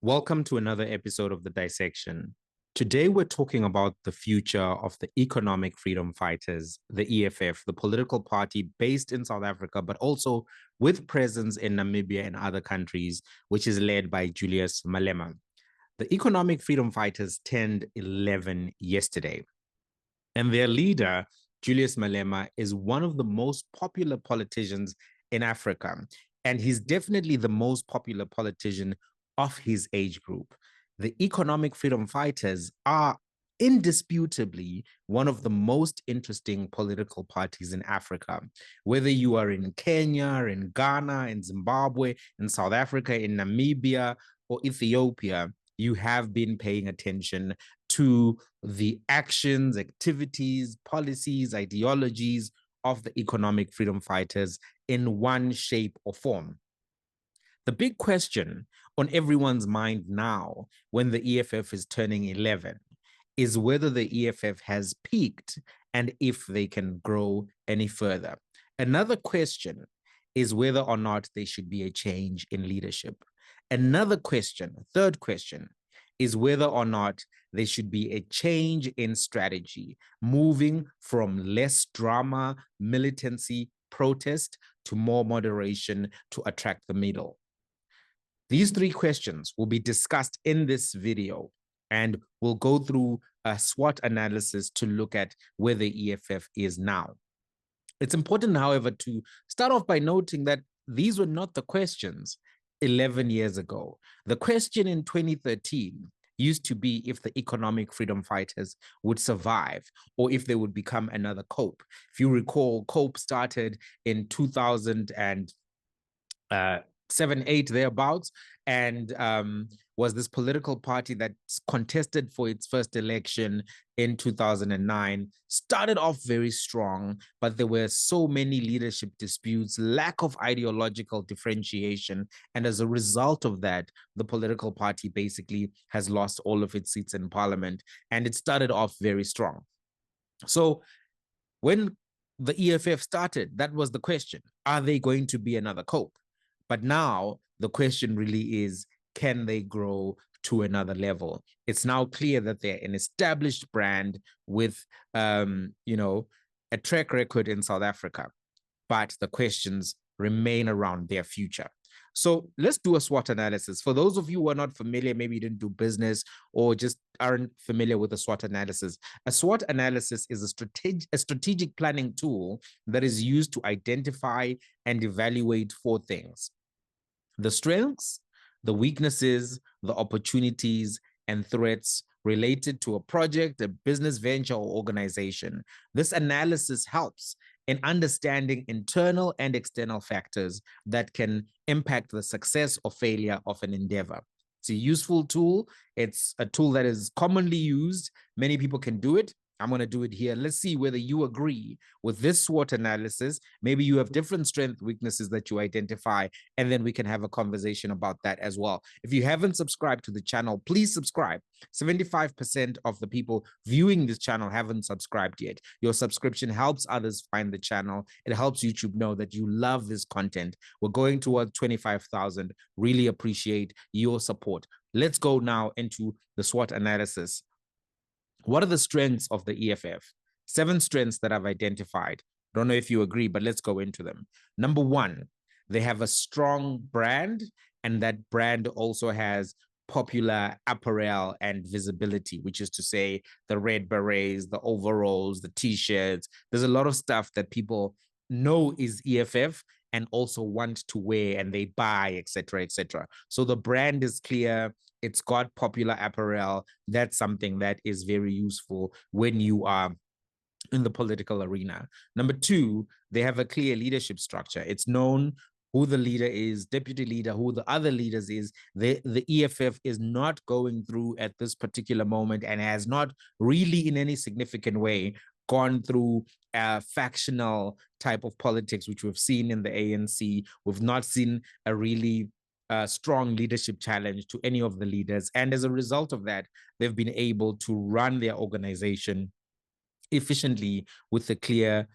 Welcome to another episode of The Dissection. Today, we're talking about the future of the Economic Freedom Fighters, the EFF, the political party based in South Africa, but also with presence in Namibia and other countries, which is led by Julius Malema. The Economic Freedom Fighters turned 11 yesterday, and their leader, Julius Malema, is one of the most popular politicians in Africa, and he's definitely the most popular politician of his age group. The Economic Freedom Fighters are indisputably one of the most interesting political parties in Africa. Whether you are in Kenya, in Ghana, in Zimbabwe, in South Africa, in Namibia, or Ethiopia, you have been paying attention to the actions, activities, policies, ideologies of the Economic Freedom Fighters in one shape or form. The big question on everyone's mind now, when the EFF is turning 11, is whether the EFF has peaked and if they can grow any further. Another question is whether or not there should be a change in leadership. Another question, third question, is whether or not there should be a change in strategy, moving from less drama, militancy, protest to more moderation to attract the middle. These three questions will be discussed in this video, and we'll go through a SWOT analysis to look at where the EFF is now. It's important, however, to start off by noting that these were not the questions 11 years ago. The question in 2013 used to be if the Economic Freedom Fighters would survive or if they would become another COPE. If you recall, COPE started in 2007, 8 thereabouts, and was this political party that contested for its first election in 2009. Started off very strong, but there were so many leadership disputes, lack of ideological differentiation, and as a result of that, the political party basically has lost all of its seats in parliament, and it started off very strong. So when the EFF started, that was the question: are they going to be another COPE? But now the question really is, can they grow to another level? It's now clear that they're an established brand with, a track record in South Africa, but the questions remain around their future. So let's do a SWOT analysis. For those of you who are not familiar, maybe you didn't do business or just aren't familiar with a SWOT analysis. A SWOT analysis is a strategic planning tool that is used to identify and evaluate four things: the strengths, the weaknesses, the opportunities, and threats related to a project, a business venture, or organization. This analysis helps in understanding internal and external factors that can impact the success or failure of an endeavor. It's a useful tool. It's a tool that is commonly used. Many people can do it. I'm going to do it here. Let's see whether you agree with this SWOT analysis. Maybe you have different strengths, weaknesses that you identify, and then we can have a conversation about that as well. If you haven't subscribed to the channel, please subscribe. 75% of the people viewing this channel haven't subscribed yet. Your subscription helps others find the channel. It helps YouTube know that you love this content. We're going towards 25,000. Really appreciate your support. Let's go now into the SWOT analysis. What are the strengths of the EFF? 7 strengths that I've identified. Don't know if you agree, but let's go into them. Number 1, they have a strong brand, and that brand also has popular apparel and visibility, which is to say the red berets, the overalls, the t-shirts. There's a lot of stuff that people know is EFF and also want to wear, and they buy, etc., etc. So the brand is clear. It's got popular apparel. That's something that is very useful when you are in the political arena. Number 2, they have a clear leadership structure. It's known who the leader is, deputy leader, who the other leaders is. The EFF is not going through at this particular moment and has not really in any significant way gone through a factional type of politics, which we've seen in the ANC. We've not seen a really strong leadership challenge to any of the leaders. And as a result of that, they've been able to run their organization efficiently with a clear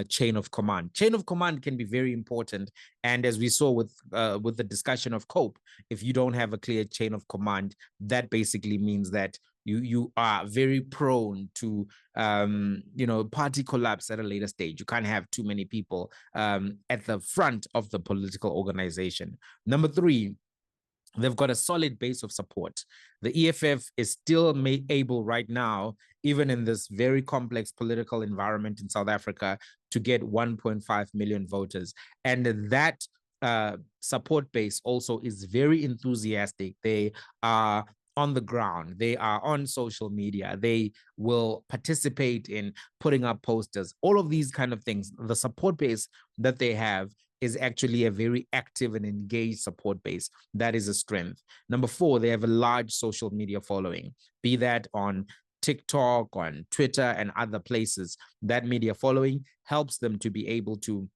chain of command. Chain of command can be very important, and as we saw with the discussion of COPE, if you don't have a clear chain of command, that basically means that you are very prone to party collapse at a later stage. You can't have too many people at the front of the political organization. Number three, they've got a solid base of support. The EFF is still able right now, even in this very complex political environment in South Africa, to get 1.5 million voters. And that support base also is very enthusiastic. They are on the ground. They are on social media. They will participate in putting up posters, all of these kind of things. The support base that they have is actually a very active and engaged support base. That is a strength. Number four, they have a large social media following, be that on TikTok, on Twitter, and other places. That media following helps them to be able to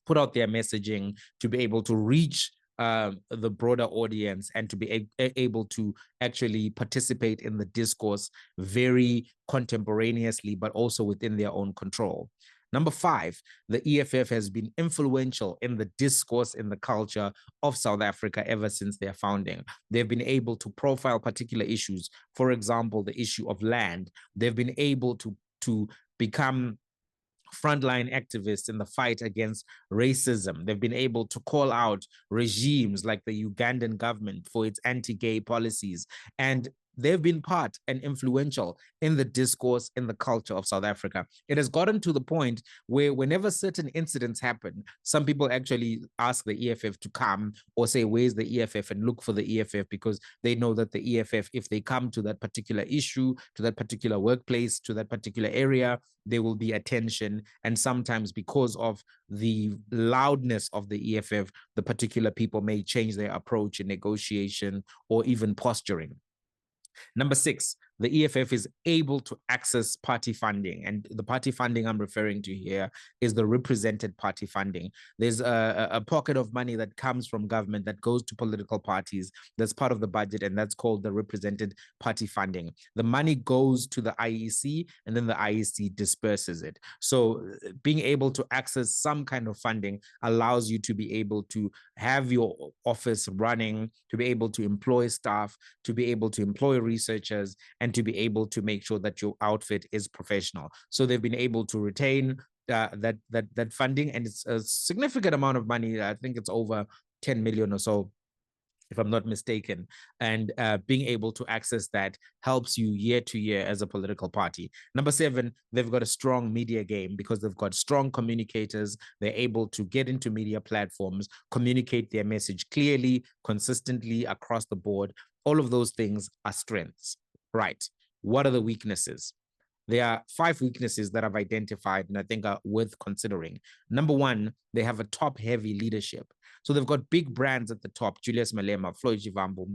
put out their messaging, to be able to reach the broader audience, and to be able to actually participate in the discourse very contemporaneously, but also within their own control. Number five, the EFF has been influential in the discourse, in the culture of South Africa ever since their founding. They've been able to profile particular issues. For example, the issue of land. They've been able to become frontline activists in the fight against racism. They've been able to call out regimes like the Ugandan government for its anti-gay policies. And they've been part and influential in the discourse, in the culture of South Africa. It has gotten to the point where whenever certain incidents happen, some people actually ask the EFF to come or say, where's the EFF, and look for the EFF, because they know that the EFF, if they come to that particular issue, to that particular workplace, to that particular area, there will be attention. And sometimes because of the loudness of the EFF, the particular people may change their approach in negotiation or even posturing. Number six, the EFF is able to access party funding. And the party funding I'm referring to here is the represented party funding. There's a pocket of money that comes from government that goes to political parties. That's part of the budget, and that's called the represented party funding. The money goes to the IEC, and then the IEC disperses it. So being able to access some kind of funding allows you to be able to have your office running, to be able to employ staff, to be able to employ researchers, and to be able to make sure that your outfit is professional. So they've been able to retain that funding, and it's a significant amount of money. I think it's over 10 million or so, if I'm not mistaken. And being able to access that helps you year to year as a political party. Number seven, they've got a strong media game because they've got strong communicators. They're able to get into media platforms, communicate their message clearly, consistently across the board. All of those things are strengths. Right. What are the weaknesses? There are 5 weaknesses that I've identified and I think are worth considering. Number one, they have a top-heavy leadership. So they've got big brands at the top: Julius Malema, Floyd, Shivambu,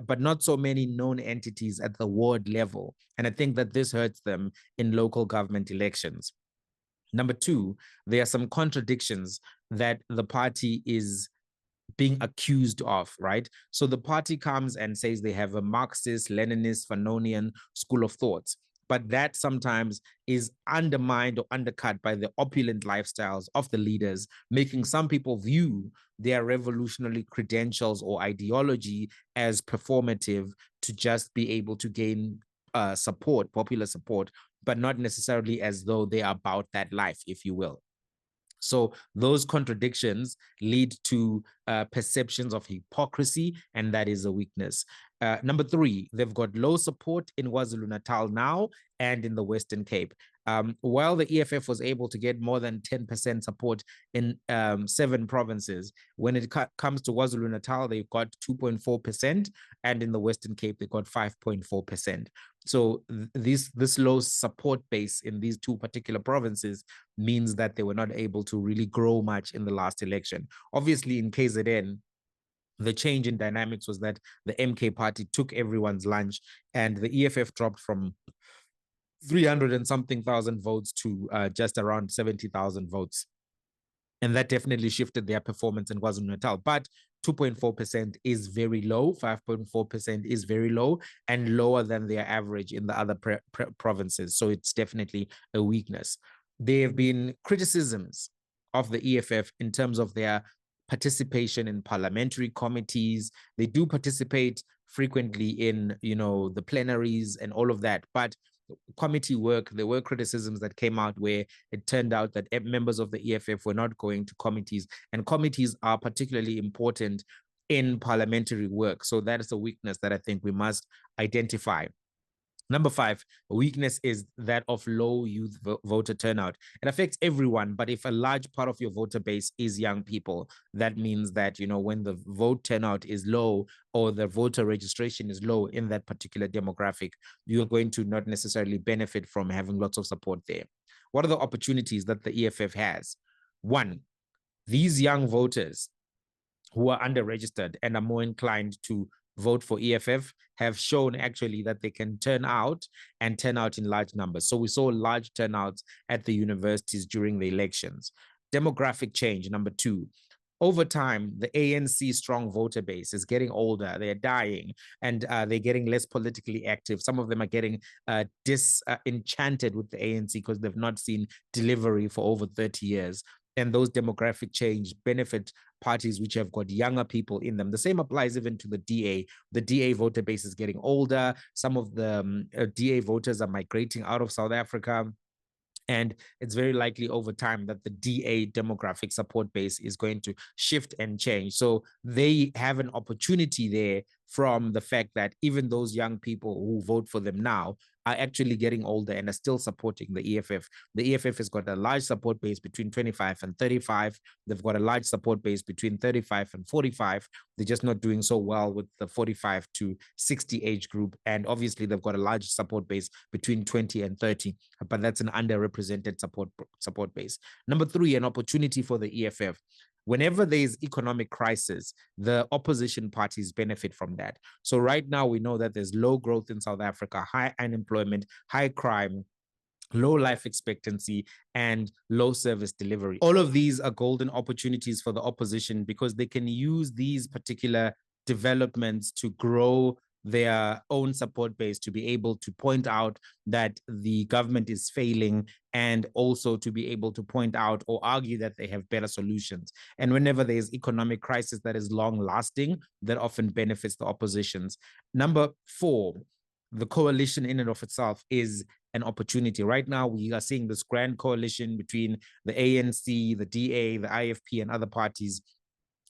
but not so many known entities at the ward level. And I think that this hurts them in local government elections. Number two, there are some contradictions that the party is being accused of, right? So the party comes and says they have a Marxist, Leninist, Fanonian school of thought, but that sometimes is undermined or undercut by the opulent lifestyles of the leaders, making some people view their revolutionary credentials or ideology as performative to just be able to gain support, popular support, but not necessarily as though they are about that life, if you will. So those contradictions lead to perceptions of hypocrisy, and that is a weakness. Number three, they've got low support in KwaZulu-Natal now and in the Western Cape. While the EFF was able to get more than 10% support in 7 provinces, when it comes to KwaZulu-Natal, they've got 2.4%, and in the Western Cape, they got 5.4%. So this low support base in these 2 particular provinces means that they were not able to really grow much in the last election. Obviously, in KZN, the change in dynamics was that the MK party took everyone's lunch, and the EFF dropped from 300 and something thousand votes to just around 70,000 votes. And that definitely shifted their performance in KwaZulu-Natal. But 2.4% is very low, 5.4% is very low, and lower than their average in the other provinces. So it's definitely a weakness. there have been criticisms of the EFF in terms of their participation in parliamentary committees. They do participate frequently in, the plenaries and all of that, but committee work, there were criticisms that came out where it turned out that members of the EFF were not going to committees, and committees are particularly important in parliamentary work. So that is a weakness that I think we must identify. Number 5, weakness is that of low youth voter turnout. It affects everyone, but if a large part of your voter base is young people, that means that, when the vote turnout is low or the voter registration is low in that particular demographic, you're going to not necessarily benefit from having lots of support there. What are the opportunities that the EFF has? 1, these young voters who are under-registered and are more inclined to vote for EFF have shown actually that they can turn out in large numbers. So we saw large turnouts at the universities during the elections. Demographic change, number 2. Over time, the ANC strong voter base is getting older, they're dying, and they're getting less politically active. Some of them are getting disenchanted with the ANC because they've not seen delivery for over 30 years. And those demographic change benefit parties which have got younger people in them. The same applies even to the DA. The DA voter base is getting older. Some of the DA voters are migrating out of South Africa. And it's very likely over time that the DA demographic support base is going to shift and change. So they have an opportunity there from the fact that even those young people who vote for them now are actually getting older and are still supporting the EFF. The EFF has got a large support base between 25 and 35. They've got a large support base between 35 and 45. They're just not doing so well with the 45 to 60 age group. And obviously, they've got a large support base between 20 and 30, but that's an underrepresented support base. Number 3, an opportunity for the EFF. Whenever there's economic crisis, the opposition parties benefit from that. So right now, we know that there's low growth in South Africa, high unemployment, high crime, low life expectancy, and low service delivery. All of these are golden opportunities for the opposition because they can use these particular developments to grow their own support base, to be able to point out that the government is failing, and also to be able to point out or argue that they have better solutions. And whenever there's economic crisis that is long lasting, that often benefits the oppositions. Number 4, the coalition in and of itself is an opportunity. Right now, we are seeing this grand coalition between the ANC, the DA, the IFP, and other parties,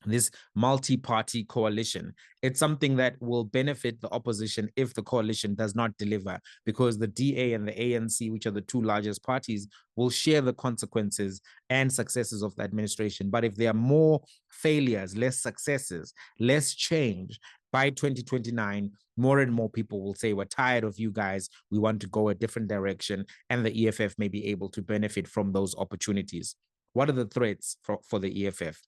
this multi-party coalition. It's something that will benefit the opposition if the coalition does not deliver, because the DA and the ANC, which are the 2 largest parties, will share the consequences and successes of the administration. But if there are more failures, less successes, less change, by 2029, more and more people will say, we're tired of you guys, we want to go a different direction, and the EFF may be able to benefit from those opportunities. What are the threats for the EFF?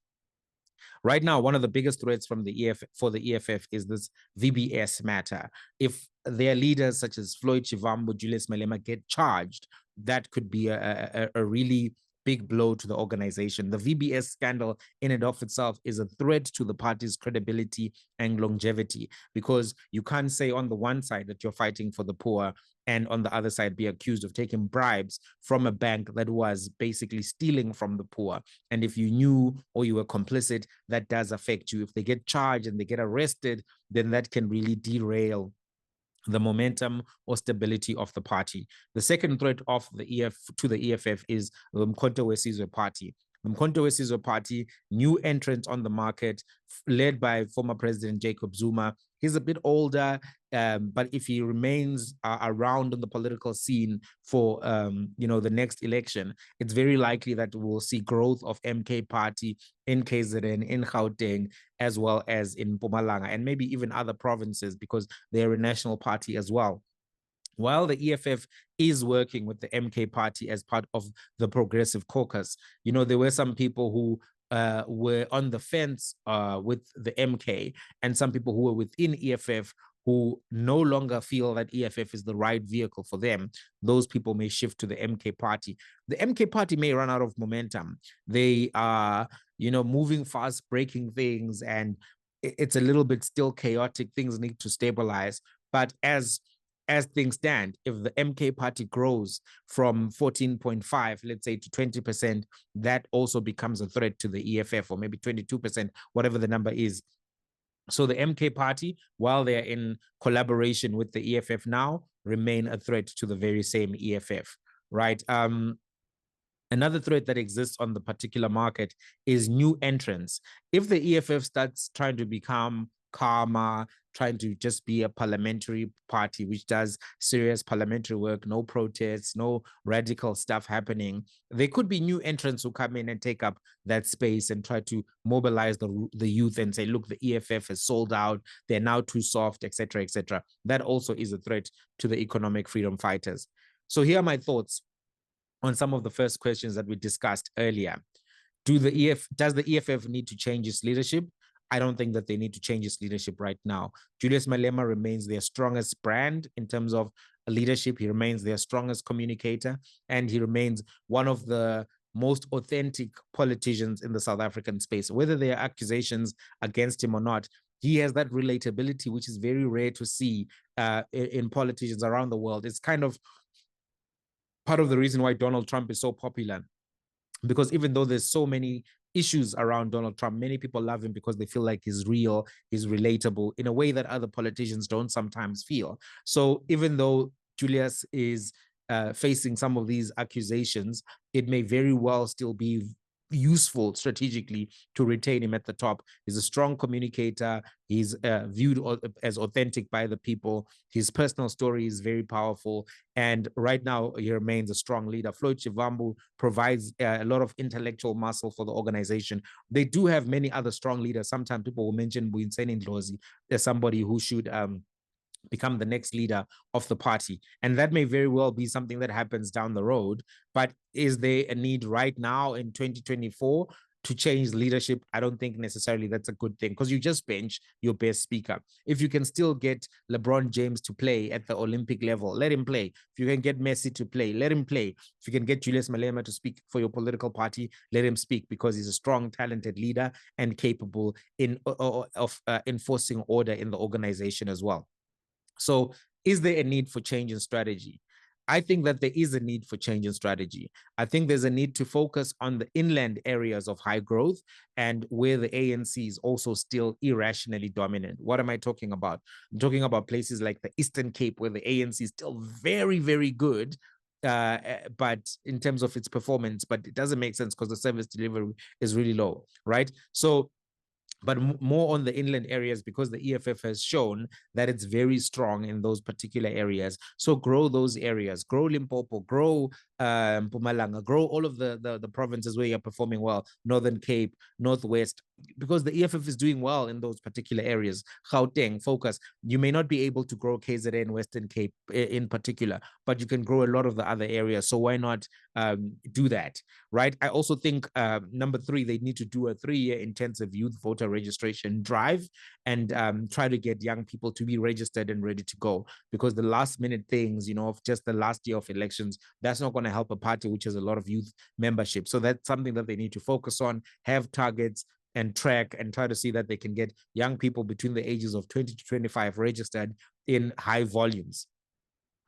Right now, one of the biggest threats for the EFF is this VBS matter. If their leaders such as Floyd, Shivambu, Julius Malema get charged, that could be a really big blow to the organization. The VBS scandal in and of itself is a threat to the party's credibility and longevity, because you can't say on the one side that you're fighting for the poor and on the other side be accused of taking bribes from a bank that was basically stealing from the poor. And if you knew or you were complicit, that does affect you. If they get charged and they get arrested, then that can really derail the momentum or stability of the party. The second threat of the EFF is the Mkhonto weSizwe party. The Mkhonto weSizwe party, new entrant on the market, led by former President Jacob Zuma. He's a bit older, but if he remains around on the political scene for the next election, it's very likely that we'll see growth of MK party in KZN, in Gauteng, as well as in Mpumalanga, and maybe even other provinces, because they're a national party as well. While the EFF is working with the MK party as part of the Progressive Caucus, there were some people who were on the fence with the MK, and some people who were within EFF who no longer feel that EFF is the right vehicle for them. Those people may shift to the MK party. The MK party may run out of momentum. They are, moving fast, breaking things, and it's a little bit still chaotic. Things need to stabilize. But as as things stand, if the MK party grows from 14.5, let's say, to 20%, that also becomes a threat to the EFF, or maybe 22%, whatever the number is. So the MK party, while they're in collaboration with the EFF now, remain a threat to the very same EFF, right? Another threat that exists on the particular market is new entrants. If the EFF starts trying to become calmer, trying to just be a parliamentary party which does serious parliamentary work, no protests, no radical stuff happening, there could be new entrants who come in and take up that space and try to mobilize the youth and say, look, the EFF is sold out, they're now too soft, etc., etc. That also is a threat to the economic freedom fighters. So here are my thoughts on some of the first questions that we discussed earlier. Does the EFF need to change its leadership? I don't think that they need to change its leadership right now. Julius Malema remains their strongest brand in terms of leadership. He remains their strongest communicator, and he remains one of the most authentic politicians in the South African space. Whether there are accusations against him or not, he has that relatability, which is very rare to see in politicians around the world. It's kind of part of the reason why Donald Trump is so popular, because even though there's so many issues around Donald Trump, many people love him because they feel like he's real, he's relatable in a way that other politicians don't sometimes feel. So even though Julius is facing some of these accusations, it may very well still be useful strategically to retain him at the top. He's a strong communicator. He's viewed as authentic by the people. His personal story is very powerful. And right now, he remains a strong leader. Floyd Shivambu provides a lot of intellectual muscle for the organization. They do have many other strong leaders. Sometimes people will mention Buyinseni Ndlozi as somebody who should become the next leader of the party. And that may very well be something that happens down the road. But is there a need right now in 2024 to change leadership? I don't think necessarily that's a good thing, because you just bench your best speaker. If you can still get LeBron James to play at the Olympic level, let him play. If you can get Messi to play, let him play. If you can get Julius Malema to speak for your political party, let him speak, because he's a strong, talented leader and capable of enforcing order in the organization as well. So is there a need for change in strategy? I think that there is a need for change in strategy. I think there's a need to focus on the inland areas of high growth and where the ANC is also still irrationally dominant. What am I talking about? I'm talking about places like the Eastern Cape, where the ANC is still very, very good, but in terms of its performance, but it doesn't make sense because the service delivery is really low, right? So, but more on the inland areas, because the EFF has shown that it's very strong in those particular areas. So grow those areas, grow Limpopo, grow Mpumalanga, grow all of the provinces where you're performing well, Northern Cape, Northwest, because the EFF is doing well in those particular areas. Gauteng, focus. You may not be able to grow KZN, Western Cape in particular, but you can grow a lot of the other areas. So why not do that, right? I also think number 3, they need to do a 3-year intensive youth voter registration drive and try to get young people to be registered and ready to go, because the last minute things, of just the last year of elections, that's not going to help a party which has a lot of youth membership. So that's something that they need to focus on, have targets and track, and try to see that they can get young people between the ages of 20 to 25 registered in high volumes.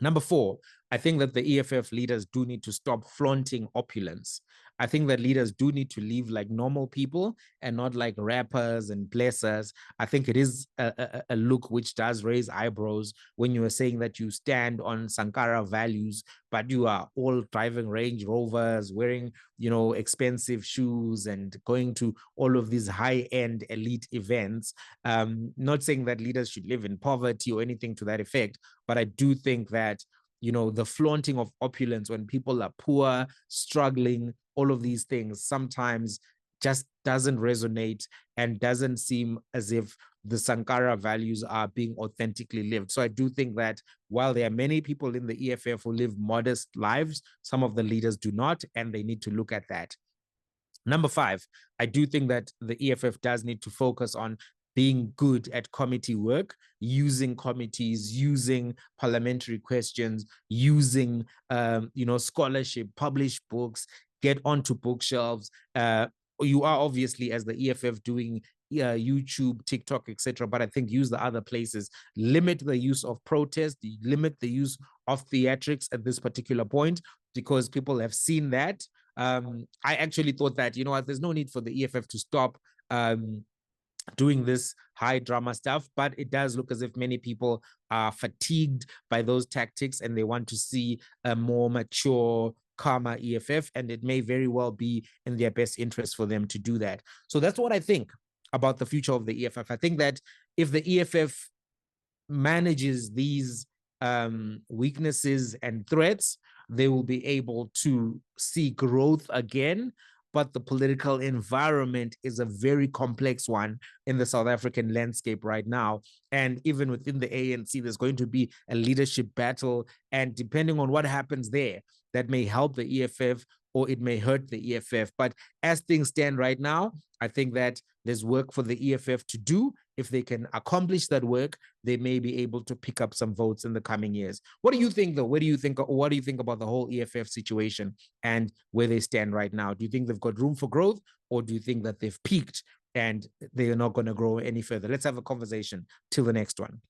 Number 4, I think that the EFF leaders do need to stop flaunting opulence. I think that leaders do need to live like normal people and not like rappers and blessers. I think it is a look which does raise eyebrows when you are saying that you stand on Sankara values, but you are all driving Range Rovers, wearing, expensive shoes and going to all of these high-end elite events. Not saying that leaders should live in poverty or anything to that effect, but I do think that the flaunting of opulence when people are poor, struggling, all of these things sometimes just doesn't resonate and doesn't seem as if the Sankara values are being authentically lived. So I do think that while there are many people in the EFF who live modest lives, some of the leaders do not, and they need to look at that. Number 5, I do think that the EFF does need to focus on being good at committee work, using committees, using parliamentary questions, using scholarship, publish books, get onto bookshelves, you are obviously, as the EFF, doing YouTube, TikTok, etc. But I think use the other places. Limit the use of protest. Limit the use of theatrics at this particular point, because people have seen that. I actually thought that, you know what, there's no need for the EFF to stop doing this high drama stuff, but it does look as if many people are fatigued by those tactics and they want to see a more mature, calmer EFF, and it may very well be in their best interest for them to do that. So that's what I think about the future of the EFF. I think that if the EFF manages these weaknesses and threats, they will be able to see growth again. But the political environment is a very complex one in the South African landscape right now. And even within the ANC, there's going to be a leadership battle. And depending on what happens there, that may help the EFF or it may hurt the EFF. But as things stand right now, I think that there's work for the EFF to do. If they can accomplish that work, they may be able to pick up some votes in the coming years. What do you think, though? What do you think about the whole EFF situation and where they stand right now? Do you think they've got room for growth, or do you think that they've peaked and they are not going to grow any further? Let's have a conversation till the next one.